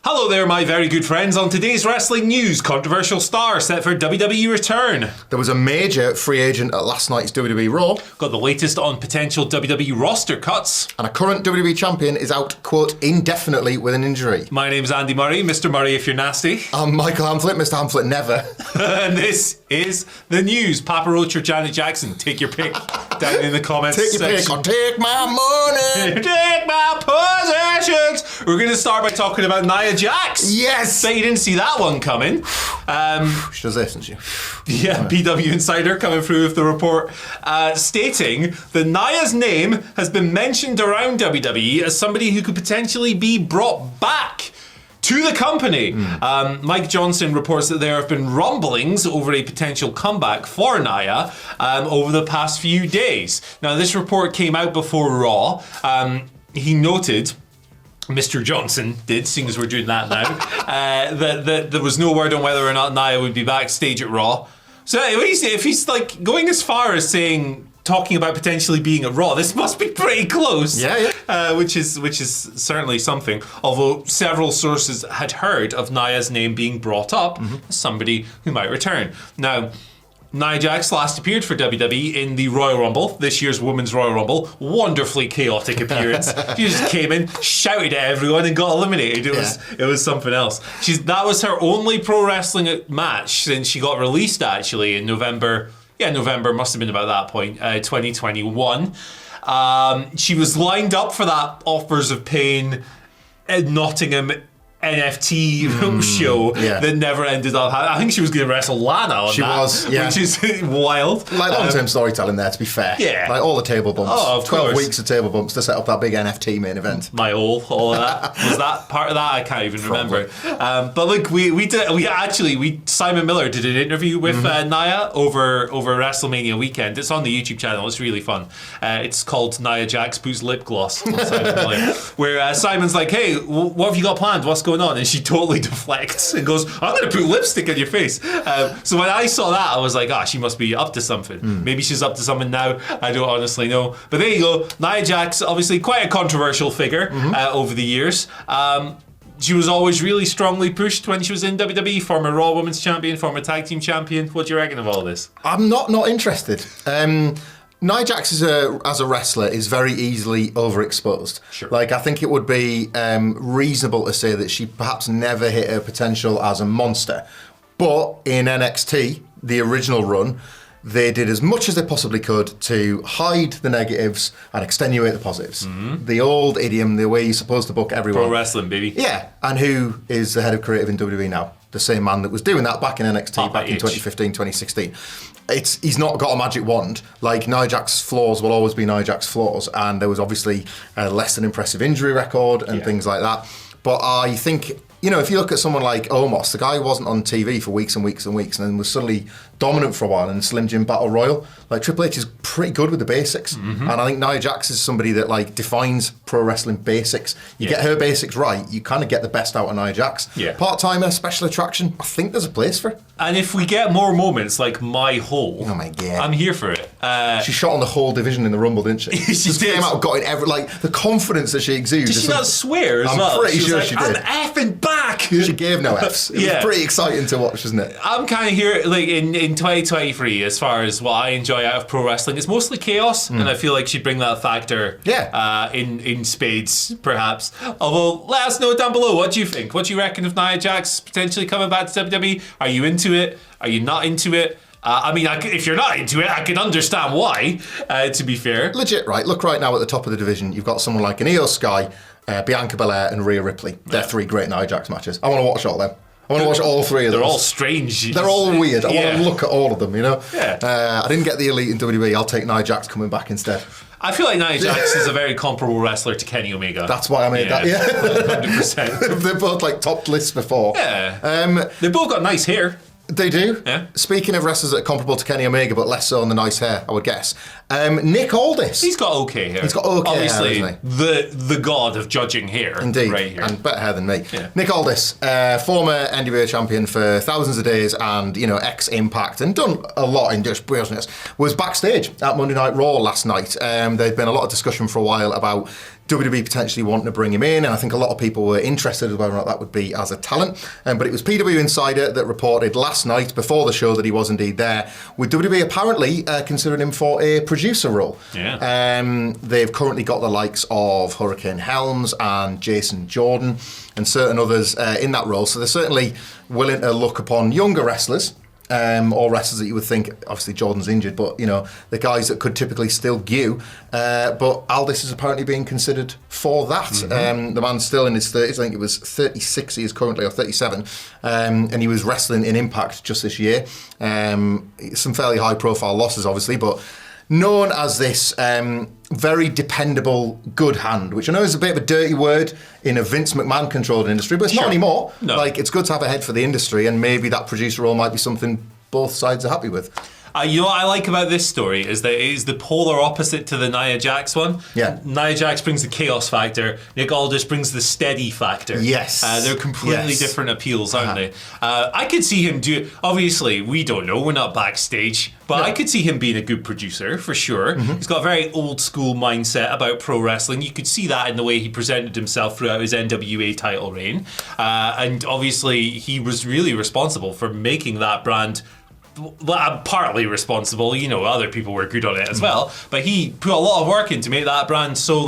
Hello there, my very good friends. On today's wrestling news, controversial star set for WWE Return. There was a major free agent at last night's WWE Raw. Got the latest on potential WWE roster cuts. And a current WWE champion is out, quote, indefinitely with an injury. My name's Andy Murray, Mr. Murray if you're nasty. I'm Michael Hamflett, Mr. Hamflett never. And this is the news. Papa Roach or Janet Jackson, take your pick down in the comments Take your pick or take my money. Take my possessions. We're going to start by talking about Nia Jax. Yes. Bet you didn't see that one coming. She does this, doesn't she? Yeah, PW Insider coming through with the report stating that Nia's name has been mentioned around WWE as somebody who could potentially be brought back to the company. Mike Johnson reports that there have been rumblings over a potential comeback for Nia over the past few days. Now, this report came out before Raw. He noted, Mr. Johnson did, seeing as we're doing that now, that there was no word on whether or not Nia would be backstage at Raw. So if he's like going as far as talking about potentially being at Raw, this must be pretty close. Yeah. Which is certainly something. Although several sources had heard of Nia's name being brought up as somebody who might return. Now, Nia Jax last appeared for WWE in the Royal Rumble, this year's Women's Royal Rumble. Wonderfully chaotic appearance. She just came in, shouted at everyone, and got eliminated. It was something else. That was her only pro wrestling match since she got released, actually, in November. Yeah, November must have been about that point, 2021. She was lined up for that Offers of Pain at Nottingham NFT show that never ended up. I think she was going to wrestle Lana on which is wild. Like long-term storytelling there, to be fair. Yeah. Like all the table bumps. Oh, of 12 course. weeks of table bumps to set up that big NFT main event. All of that. Was that part of that? I can't even remember. But look, Simon Miller did an interview with Nia over WrestleMania weekend. It's on the YouTube channel. It's really fun. It's called Nia Jax Puts Lip Gloss. Where Simon's like, hey, what have you got planned? What's going on? And she totally deflects and goes, I'm going to put lipstick on your face. So when I saw that, I was like, she must be up to something. Maybe she's up to something now. I don't honestly know. But there you go. Nia Jax, obviously quite a controversial figure over the years. She was always really strongly pushed when she was in WWE. Former Raw Women's Champion, former Tag Team Champion. What do you reckon of all this? I'm not interested. Nia Jax as a wrestler is very easily overexposed. Sure. Like, I think it would be reasonable to say that she perhaps never hit her potential as a monster. But in NXT, the original run, they did as much as they possibly could to hide the negatives and extenuate the positives. The old idiom, the way you're supposed to book everyone. Pro wrestling, baby. Yeah, and who is the head of creative in WWE now? The same man that was doing that back in NXT back in 2015, 2016. He's not got a magic wand. Like, Nia Jax's flaws will always be Nia Jax's flaws, and there was obviously a less than impressive injury record and things like that. But I think, if you look at someone like Omos, the guy who wasn't on TV for weeks and weeks and weeks and then was suddenly dominant for a while in Slim Jim Battle Royal. Like, Triple H is pretty good with the basics. And I think Nia Jax is somebody that, like, defines pro wrestling basics. You get her basics right, you kind of get the best out of Nia Jax. Part-timer, special attraction, I think there's a place for it. And if we get more moments like My Hole, oh my God, I'm here for it. She shot on the whole division in the Rumble, didn't she? She came out, got in the confidence that she exudes. Did she not swear as I'm well? Pretty sure she did. I'm effing back. She gave no Fs. It was pretty exciting to watch, wasn't it? I'm kind of here, like in 2023, as far as what I enjoy out of pro wrestling, it's mostly chaos, and I feel like she'd bring that factor. In spades, perhaps. Although, let us know down below. What do you think? What do you reckon of Nia Jax potentially coming back to WWE? Are you into it? Are you not into it? If you're not into it, I can understand why, to be fair. Legit, right? Look right now at the top of the division. You've got someone like an Io Sky, Bianca Belair, and Rhea Ripley. They're three great Nia Jax matches. I want to watch all of them. I want to watch all three of them. They're all strange. They're all weird. I want to look at all of them, Yeah. I didn't get the Elite in WWE. I'll take Nia Jax coming back instead. I feel like Nia Jax is a very comparable wrestler to Kenny Omega. That's why I made that, 100%. They're both like topped lists before. Yeah. They both got nice hair. They do. Yeah. Speaking of wrestlers that are comparable to Kenny Omega, but less so on the nice hair, I would guess. Nick Aldis. He's got okay hair. He's got okay Obviously, hair, hasn't the god of judging hair. Indeed. Right here. And better hair than me. Yeah. Nick Aldis, former NWA champion for thousands of days and, ex-Impact and done a lot in just business, was backstage at Monday Night Raw last night. There'd been a lot of discussion for a while about WWE potentially wanting to bring him in, and I think a lot of people were interested in whether or not that would be as a talent. But it was PW Insider that reported last night before the show that he was indeed there, with WWE apparently considering him for a producer role. Yeah. They've currently got the likes of Hurricane Helms and Jason Jordan and certain others in that role. So they're certainly willing to look upon younger wrestlers. Or wrestlers that you would think, obviously Jordan's injured, but the guys that could typically still GU. But Aldis is apparently being considered for that. The man's still in his 30s. I think it was 36 he is currently, or 37. And he was wrestling in Impact just this year. Some fairly high profile losses, obviously, but known as this very dependable good hand, which I know is a bit of a dirty word in a Vince McMahon controlled industry, but it's not anymore. No. Like, it's good to have a head for the industry, and maybe that producer role might be something both sides are happy with. You know what I like about this story is that it is the polar opposite to the Nia Jax one. Yeah. Nia Jax brings the chaos factor. Nick Aldis brings the steady factor. Yes. They're completely different appeals, aren't they? I could see him do... Obviously, we don't know. We're not backstage. But I could see him being a good producer, for sure. He's got a very old school mindset about pro wrestling. You could see that in the way he presented himself throughout his NWA title reign. And obviously, he was really responsible for making that brand... partly responsible, other people were good on it as well, but he put a lot of work in to make that brand so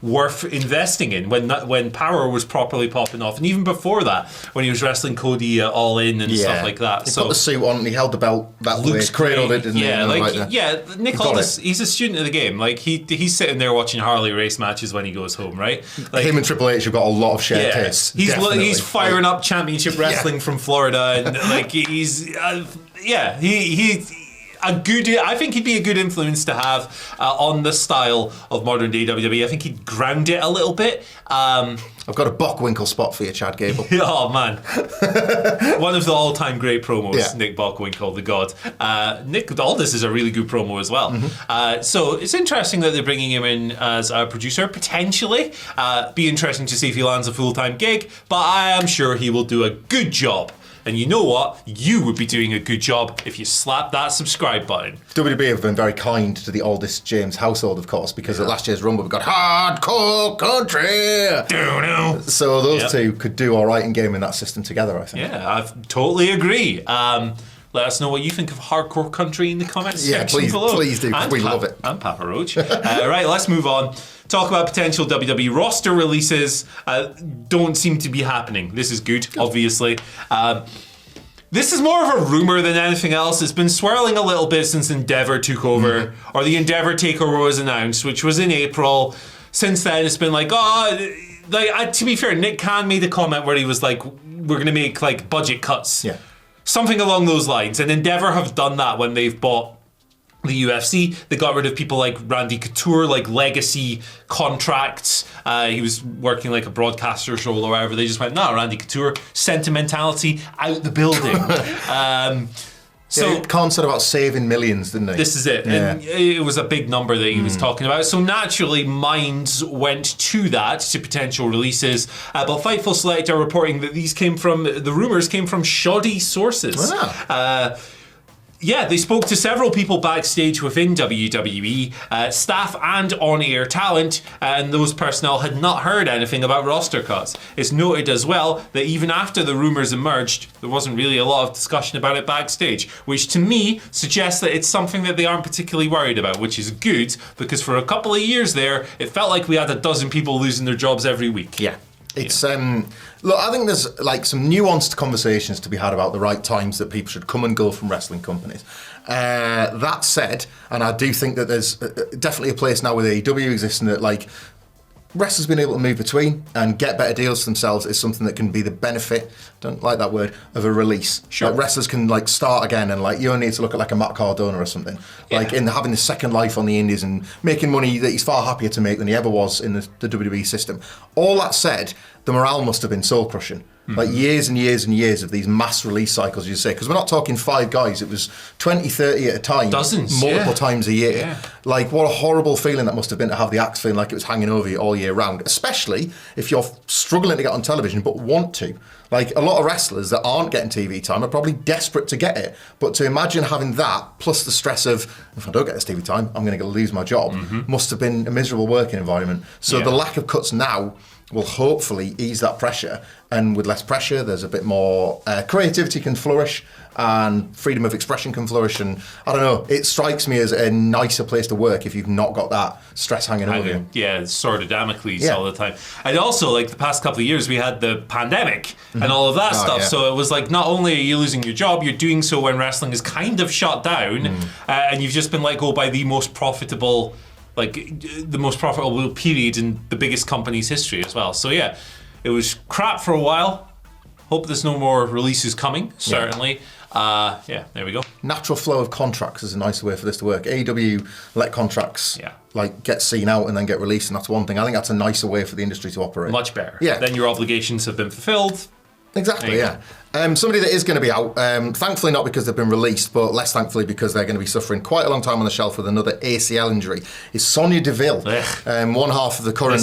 worth investing in when Power was properly popping off, and even before that when he was wrestling Cody All In and stuff like that. He put the suit on and he held the belt that Luke's cradled it, didn't he? Nick Aldis, he's a student of the game. He's sitting there watching Harley race matches when he goes home, right? Him and Triple H have got a lot of shared tastes. He's firing up championship wrestling from Florida, and he's I think he'd be a good influence to have on the style of modern day WWE. I think he'd ground it a little bit. I've got a Bockwinkel spot for you, Chad Gable. Oh, man. One of the all-time great promos, Nick Bockwinkel, the god. Nick Aldis is a really good promo as well. So it's interesting that they're bringing him in as a producer, potentially. Be interesting to see if he lands a full-time gig, but I am sure he will do a good job. And you know what? You would be doing a good job if you slap that subscribe button. WWE have been very kind to the Aldis James household, of course, because at last year's Rumble we got Hardcore Country. So those two could do all right in gaming that system together, I think. Yeah, I totally agree. Let us know what you think of Hardcore Country in the comments section below. Please do, because we love it. And Papa Roach. Right, let's move on. Talk about potential WWE roster releases. Don't seem to be happening. This is good, obviously. This is more of a rumor than anything else. It's been swirling a little bit since Endeavor took over, or the Endeavor takeover was announced, which was in April. Since then, it's been to be fair, Nick Khan made a comment where he was like, we're going to make budget cuts. Yeah. Something along those lines. And Endeavor have done that when they've bought the UFC. They got rid of people like Randy Couture, legacy contracts. He was working a broadcaster's role or whatever. They just went, no, Randy Couture, sentimentality out the building. So Khan said about saving millions, didn't he? This is it. Yeah. And it was a big number that he was talking about. So naturally, minds went to that, to potential releases. But Fightful Select are reporting that the rumors came from shoddy sources. Wow. They spoke to several people backstage within WWE, staff and on-air talent, and those personnel had not heard anything about roster cuts. It's noted as well that even after the rumours emerged, there wasn't really a lot of discussion about it backstage, which to me suggests that it's something that they aren't particularly worried about, which is good, because for a couple of years there, it felt like we had a dozen people losing their jobs every week. Yeah. It's look, I think there's some nuanced conversations to be had about the right times that people should come and go from wrestling companies. That said, and I do think that there's definitely a place now with AEW existing that wrestlers being able to move between and get better deals for themselves is something that can be the benefit, don't like that word, of a release. Sure. Wrestlers can start again and you only need to look at a Matt Cardona or something. In having the second life on the indies and making money that he's far happier to make than he ever was in the WWE system. All that said, the morale must have been soul crushing. Like years and years and years of these mass release cycles, you say, because we're not talking 5 guys, it was 20, 30 at a time. Dozens, multiple times a year. Yeah. Like, what a horrible feeling that must have been to have the axe feeling like it was hanging over you all year round, especially if you're struggling to get on television but want to. Like, a lot of wrestlers that aren't getting TV time are probably desperate to get it. But to imagine having that, plus the stress of, if I don't get this TV time, I'm going to lose my job, must have been a miserable working environment. So the lack of cuts now will hopefully ease that pressure, and with less pressure there's a bit more creativity can flourish and freedom of expression can flourish, and I don't know, it strikes me as a nicer place to work if you've not got that stress hanging over you. Yeah, it's sort of Damocles all the time. And also, like, the past couple of years we had the pandemic and all of that stuff, so it was like, not only are you losing your job, you're doing so when wrestling is kind of shut down, and you've just been let go by the most profitable period in the biggest company's history as well. So yeah, it was crap for a while. Hope there's no more releases coming, certainly. There we go. Natural flow of contracts is a nice way for this to work. AEW let contracts like get seen out and then get released, and that's one thing. I think that's a nicer way for the industry to operate. Much better. Yeah. Then your obligations have been fulfilled. Exactly, yeah. Somebody that is going to be out, thankfully not because they've been released, but less thankfully because they're going to be suffering quite a long time on the shelf with another ACL injury, is Sonya Deville, one half of the current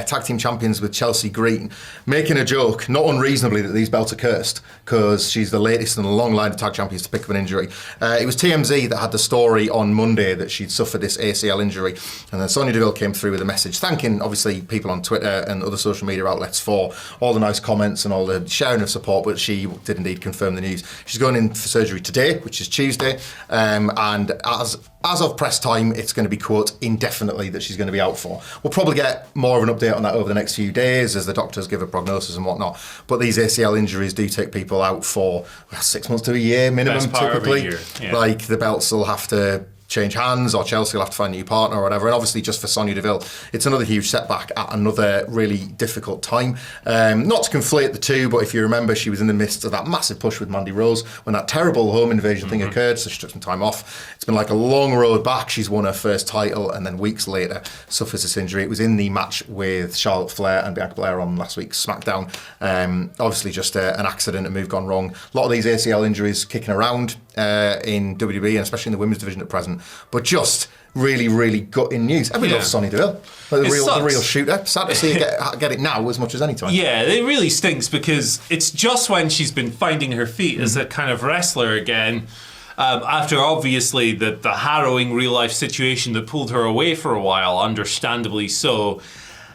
tag team champions with Chelsea Green, making a joke, not unreasonably, that these belts are cursed because she's the latest in a long line of tag champions to pick up an injury. It was TMZ that had the story on Monday that she'd suffered this ACL injury, and then Sonya Deville came through with a message thanking, obviously, people on Twitter and other social media outlets for all the nice comments and all the sharing of support, but she did indeed confirm the news. She's going in for surgery today, which is Tuesday, and as of press time, it's going to be, quote, indefinitely that she's going to be out for. We'll probably get more of an update on that over the next few days as the doctors give a prognosis and whatnot. But these ACL injuries do take people out for 6 months to a year minimum, typically. Like, the belts will have to change hands, or Chelsea will have to find a new partner or whatever. And obviously, just for Sonya Deville, it's another huge setback at another really difficult time. Not to conflate the two, but if you remember, she was in the midst of that massive push with Mandy Rose when that terrible home invasion thing occurred, so she took some time off. It's been like a long road back. She's won her first title and then weeks later suffers this injury. It was in the match with Charlotte Flair and Bianca Belair on last week's SmackDown. Obviously just an accident, a move gone wrong. A lot of these ACL injuries kicking around in WWE, and especially in the women's division at present, but just really, really gutting news. Everybody loves Sonya Deville, like the real shooter. Sad to see her get it now as much as any time. Yeah, it really stinks because it's just when she's been finding her feet as a kind of wrestler again, after obviously the harrowing real life situation that pulled her away for a while, understandably so.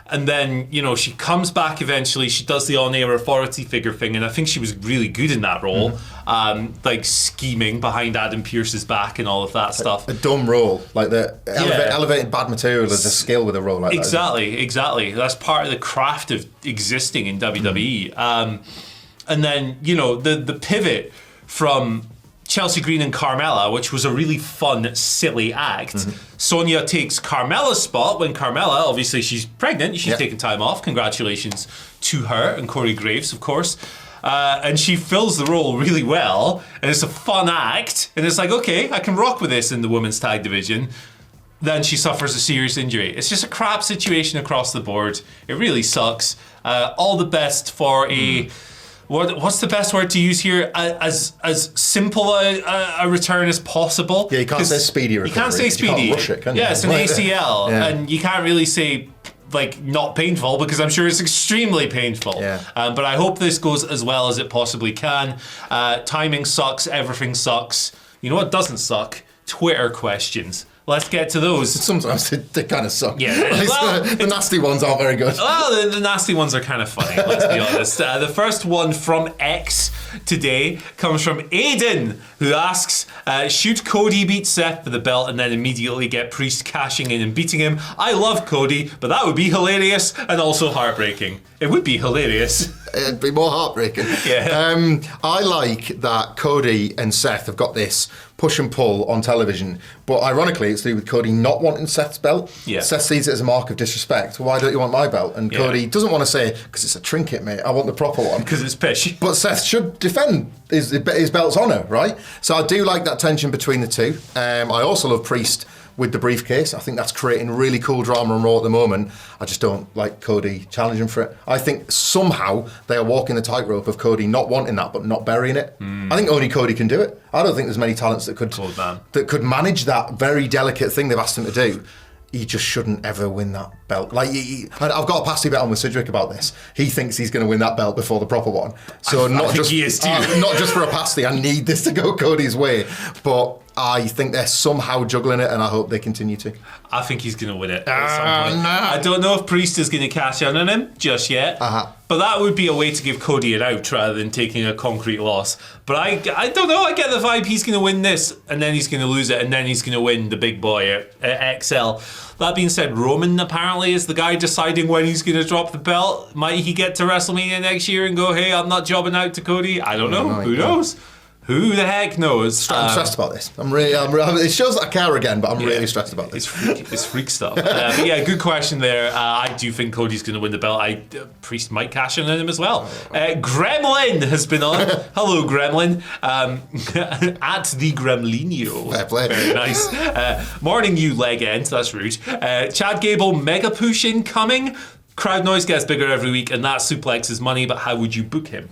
And then, you know, she comes back eventually. She does the on-air authority figure thing, and I think she was really good in that role, like scheming behind Adam Pearce's back and all of that stuff. A dumb role, like the elevated bad material as a skill with a role like that. Exactly. That's part of the craft of existing in WWE. And then, you know, the pivot from Chelsea Green and Carmella, which was a really fun, silly act. Sonya takes Carmella's spot when Carmella, obviously she's pregnant, she's taking time off. Congratulations to her and Corey Graves, of course. And she fills the role really well, and it's a fun act, and it's like, okay, I can rock with this in the women's tag division. Then she suffers a serious injury. It's just a crap situation across the board. It really sucks. All the best for a... What's the best word to use here? As simple a return as possible. Yeah, you can't say speedy recovery. You can't say speedy. You can't rush it, can you? Yeah, it's an ACL, and you can't really say like not painful because I'm sure it's extremely painful. Yeah. But I hope this goes as well as it possibly can. Timing sucks. Everything sucks. You know what doesn't suck? Twitter questions. Let's get to those. Sometimes they kind of suck. Yeah, the nasty ones aren't very good. Well, the nasty ones are kind of funny, let's be honest. The first one from X today comes from Aiden, who asks, should Cody beat Seth for the belt and then immediately get Priest cashing in and beating him? I love Cody, but that would be hilarious and also heartbreaking. It would be hilarious. It'd be more heartbreaking. Yeah. I like that Cody and Seth have got this push and pull on television, but ironically it's to do with Cody not wanting Seth's belt. Yeah. Seth sees it as a mark of disrespect. Why don't you want my belt? And Cody doesn't want to say, because it's a trinket, mate, I want the proper one. Because it's pish. But Seth should defend his belt's honour, right? So I do like that tension between the two. I also love Priest with the briefcase. I think that's creating really cool drama on Raw at the moment. I just don't like Cody challenging for it. I think somehow they are walking the tightrope of Cody not wanting that but not burying it. I think only Cody can do it. I don't think there's many talents that could manage that very delicate thing they've asked him to do. He just shouldn't ever win that belt. Like, I've got a pasty bet on with Sidgwick about this. He thinks he's going to win that belt before the proper one. So I think he is too. Not just for a pasty. I need this to go Cody's way. But I think they're somehow juggling it, and I hope they continue to. I think he's going to win it at some point. No. I don't know if Priest is going to cash in on him just yet. But that would be a way to give Cody an out rather than taking a concrete loss. But I don't know. I get the vibe he's going to win this, and then he's going to lose it, and then he's going to win the big boy at XL. That being said, Roman apparently is the guy deciding when he's going to drop the belt. Might he get to WrestleMania next year and go, hey, I'm not jobbing out to Cody? I don't know. Who knows? Who the heck knows? I'm stressed about this. It shows that I care again, but I'm really stressed about this. It's freak stuff. But yeah, good question there. I do think Cody's going to win the belt. Priest might cash in on him as well. Gremlin has been on. Hello, Gremlin. At the Gremlinio. Fair play. Very nice. Morning, you leg end. That's rude. Chad Gable mega push incoming. Crowd noise gets bigger every week, and that suplex is money. But how would you book him?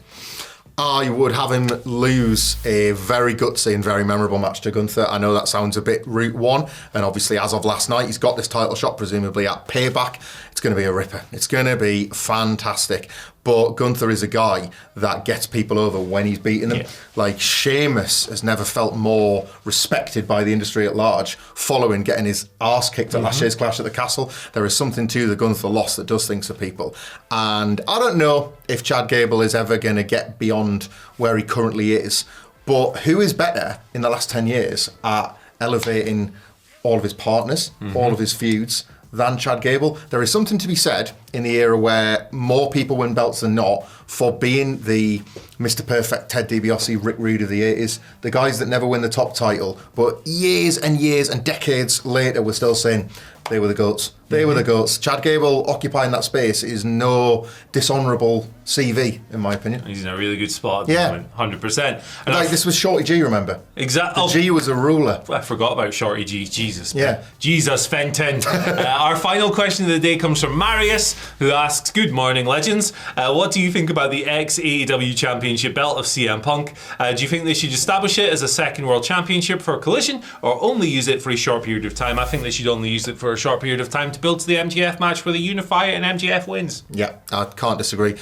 I would have him lose a very gutsy and very memorable match to Gunther. I know that sounds a bit route one, and obviously as of last night, he's got this title shot, presumably at Payback. It's going to be a ripper. It's going to be fantastic. But Gunther is a guy that gets people over when he's beating them. Yeah. Like, Sheamus has never felt more respected by the industry at large following getting his arse kicked at last year's Clash at the Castle. There is something to the Gunther loss that does things for people. And I don't know if Chad Gable is ever going to get beyond where he currently is. But who is better in the last 10 years at elevating all of his partners, all of his feuds, than Chad Gable? There is something to be said in the era where more people win belts than not for being the Mr. Perfect Ted DiBiase, Rick Rude of the 80s. The guys that never win the top title, but years and years and decades later we're still saying they were the GOATs. They were the GOATs. Chad Gable occupying that space is no dishonourable CV, in my opinion. He's in a really good spot at the moment, 100%. And like, this was Shorty G, remember? Exactly. The G was a ruler. I forgot about Shorty G. Jesus. Yeah. Jesus, Fenton. Our final question of the day comes from Marius, who asks, good morning, legends. What do you think about the ex-AEW Championship belt of CM Punk? Do you think they should establish it as a second World Championship for Collision, or only use it for a short period of time? I think they should only use it for a short period of time to build to the MJF match where they unify it and MJF wins. Yeah, I can't disagree.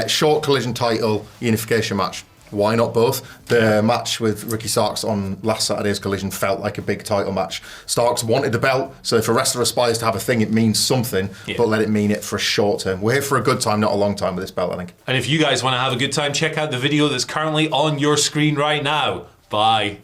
Short Collision title unification match. Why not both? The match with Ricky Starks on last Saturday's Collision felt like a big title match. Starks wanted the belt, so if a wrestler aspires to have a thing, it means something, but let it mean it for a short term. We're here for a good time, not a long time with this belt, I think. And if you guys want to have a good time, check out the video that's currently on your screen right now. Bye.